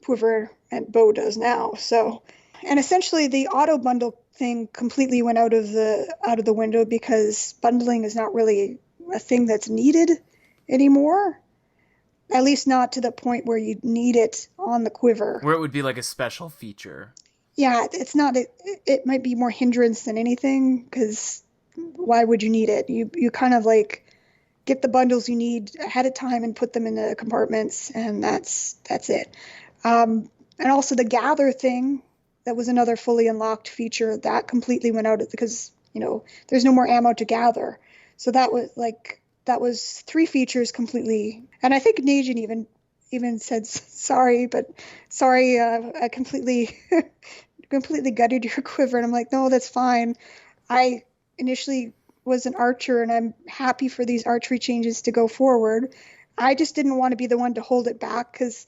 quiver and bow does now. So, and essentially the auto bundle thing completely went out of the window, because bundling is not really a thing that's needed anymore. At least not to the point where you need it on the quiver. Where it would be like a special feature. Yeah, it's not. It might be more hindrance than anything, because why would you need it? You kind of like get the bundles you need ahead of time and put them in the compartments, and that's it. And also the gather thing, that was another fully unlocked feature that completely went out because there's no more ammo to gather. So that was three features completely. And I think Najin even said sorry, but sorry, I completely completely gutted your quiver. And I'm like, no, that's fine. I initially was an archer, and I'm happy for these archery changes to go forward. I just didn't want to be the one to hold it back, because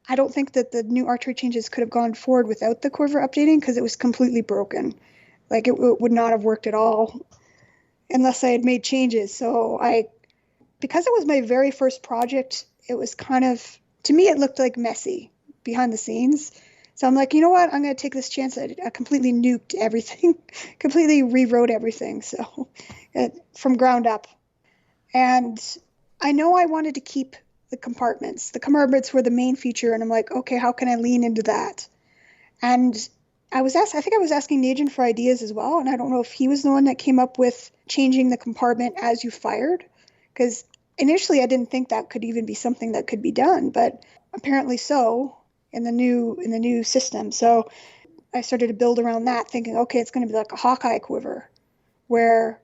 I don't think that the new archery changes could have gone forward without the quiver updating, because it was completely broken. Like, it would not have worked at all unless I had made changes. So because it was my very first project, it was kind of, to me, it looked like messy behind the scenes. So I'm like, you know what? I'm going to take this chance. I completely nuked everything, completely rewrote everything. So from ground up. And I know I wanted to keep the compartments. The compartments were the main feature. And I'm like, okay, how can I lean into that? And I think I was asking Najin for ideas as well. And I don't know if he was the one that came up with changing the compartment as you fired, because initially I didn't think that could even be something that could be done, but apparently so in the new system. So I started to build around that, thinking, okay, it's going to be like a Hawkeye quiver, where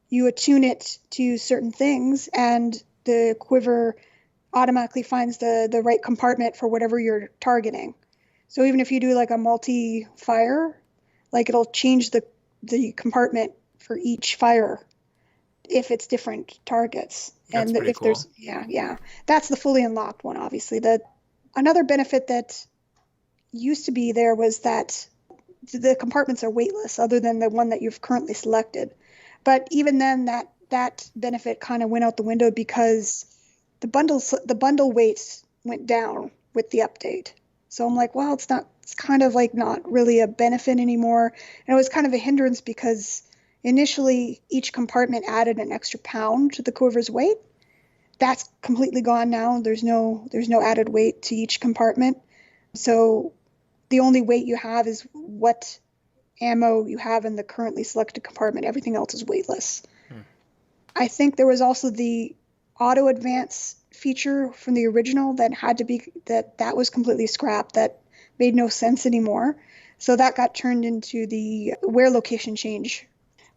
you attune it to certain things, and the quiver automatically finds the right compartment for whatever you're targeting. So even if you do like a multi-fire, like, it'll change the compartment for each fire if it's different targets. That's And pretty if cool. there's that's the fully unlocked one, obviously. Another benefit that used to be there was that the compartments are weightless, other than the one that you've currently selected. But even then, that benefit kind of went out the window, because the bundle weights went down with the update. So I'm like, well, it's kind of like not really a benefit anymore. And it was kind of a hindrance, because initially each compartment added an extra pound to the quiver's weight. That's completely gone now. There's no added weight to each compartment. So the only weight you have is what ammo you have in the currently selected compartment. Everything else is weightless. I think there was also the auto advance feature from the original that had to be that was completely scrapped, that made no sense anymore. So that got turned into the where location change,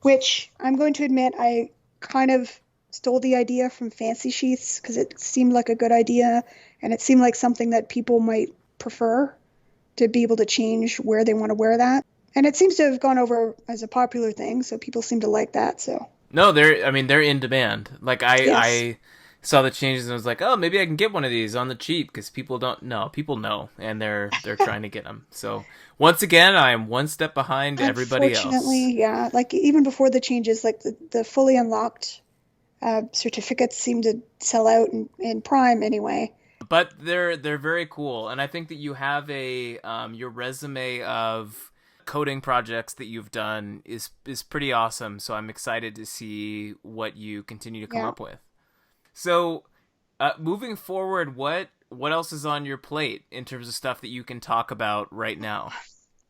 which I'm going to admit I kind of stole the idea from Fancy Sheaths because it seemed like a good idea, and it seemed like something that people might prefer, to be able to change where they want to wear that. And it seems to have gone over as a popular thing, so people seem to like that. So No, they're in demand. Like yes. I saw the changes and was like, oh, maybe I can get one of these on the cheap because people don't know. People know, and they're trying to get them. So once again, I am one step behind everybody else. Unfortunately, yeah. Like even before the changes, like the fully unlocked certificates seem to sell out in Prime anyway. But they're very cool, and I think that you have a your resume of coding projects that you've done is pretty awesome. So I'm excited to see what you continue to come up with. So moving forward, what else is on your plate in terms of stuff that you can talk about right now?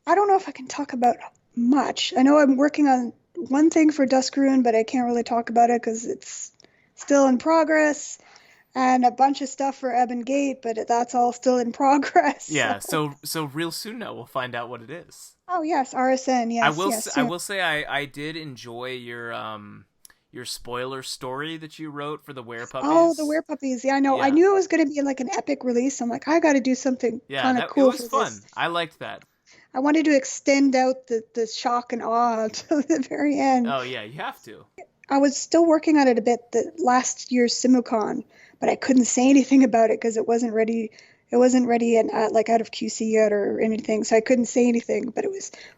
I don't know if I can talk about much. I know I'm working on one thing for Dusk Ruin, but I can't really talk about it because it's still in progress. And a bunch of stuff for Ebon Gate, but that's all still in progress. Yeah, so real soon now we'll find out what it is. Oh yes, RSN. Yes, I will say I did enjoy your spoiler story that you wrote for the werepuppies. Oh, the werepuppies. Yeah, I know. Yeah. I knew it was going to be like an epic release. I'm like, I got to do something kind of cool. It was fun. This. I liked that. I wanted to extend out the shock and awe to the very end. Oh yeah, you have to. I was still working on it a bit the last year's SimuCon, but I couldn't say anything about it because it wasn't ready. It wasn't ready and like out of QC yet or anything, so I couldn't say anything. But it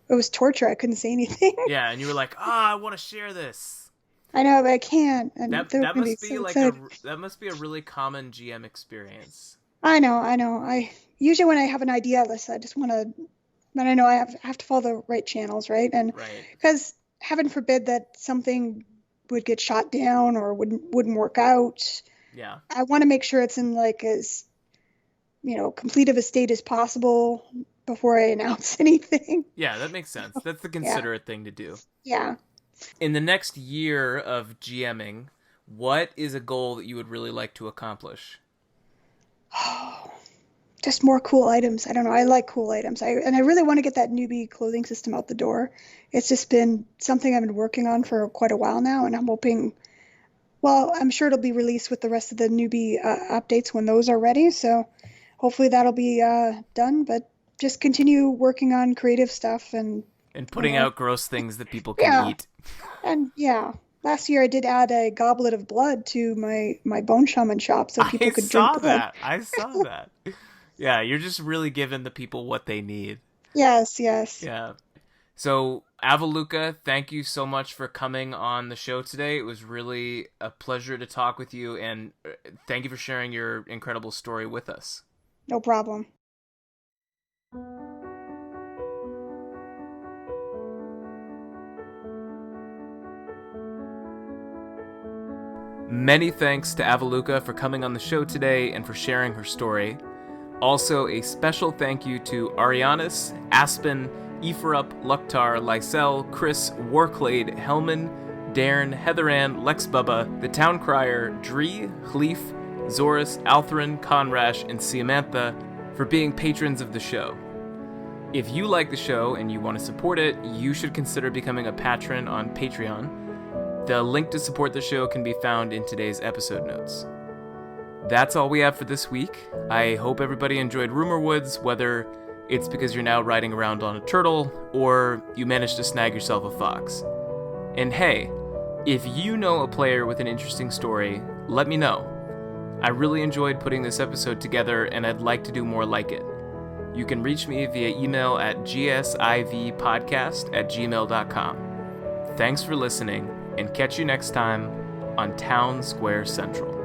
was torture. I couldn't say anything. Yeah, and you were like, I want to share this. I know, but I can't. And that must be like that must be a really common GM experience. I know. I usually when I have an idea list, I just want to, but I know I have to follow the right channels, right? And because heaven forbid that something would get shot down or wouldn't work out. Yeah. I want to make sure it's in like as, complete of a state as possible before I announce anything. Yeah, that makes sense. That's the considerate thing to do. Yeah. In the next year of GMing, what is a goal that you would really like to accomplish? Oh, just more cool items. I don't know. I like cool items. I really want to get that newbie clothing system out the door. It's just been something I've been working on for quite a while now, and I'm hoping, well, I'm sure it'll be released with the rest of the newbie updates when those are ready. So hopefully that'll be done, but just continue working on creative stuff and putting out gross things that people can eat. And last year I did add a goblet of blood to my bone shaman shop so people could drink blood. I saw that. Yeah, you're just really giving the people what they need. Yes. Yeah. So, Avaluka, thank you so much for coming on the show today. It was really a pleasure to talk with you, and thank you for sharing your incredible story with us. No problem. Many thanks to Avaluka for coming on the show today and for sharing her story. Also, a special thank you to Arianis, Aspen, Ephraup, Luktar, Lysel, Chris, Warclade, Hellman, Darren, Heatheran, Lex Bubba, The Town Crier, Dree, Khleef, Zorus, Altherin, Conrash, and Siamantha for being patrons of the show. If you like the show and you want to support it, you should consider becoming a patron on Patreon. The link to support the show can be found in today's episode notes. That's all we have for this week. I hope everybody enjoyed Rumor Woods, whether it's because you're now riding around on a turtle, or you managed to snag yourself a fox. And hey, if you know a player with an interesting story, let me know. I really enjoyed putting this episode together, and I'd like to do more like it. You can reach me via email at gsivpodcast@gmail.com. Thanks for listening, and catch you next time on Town Square Central.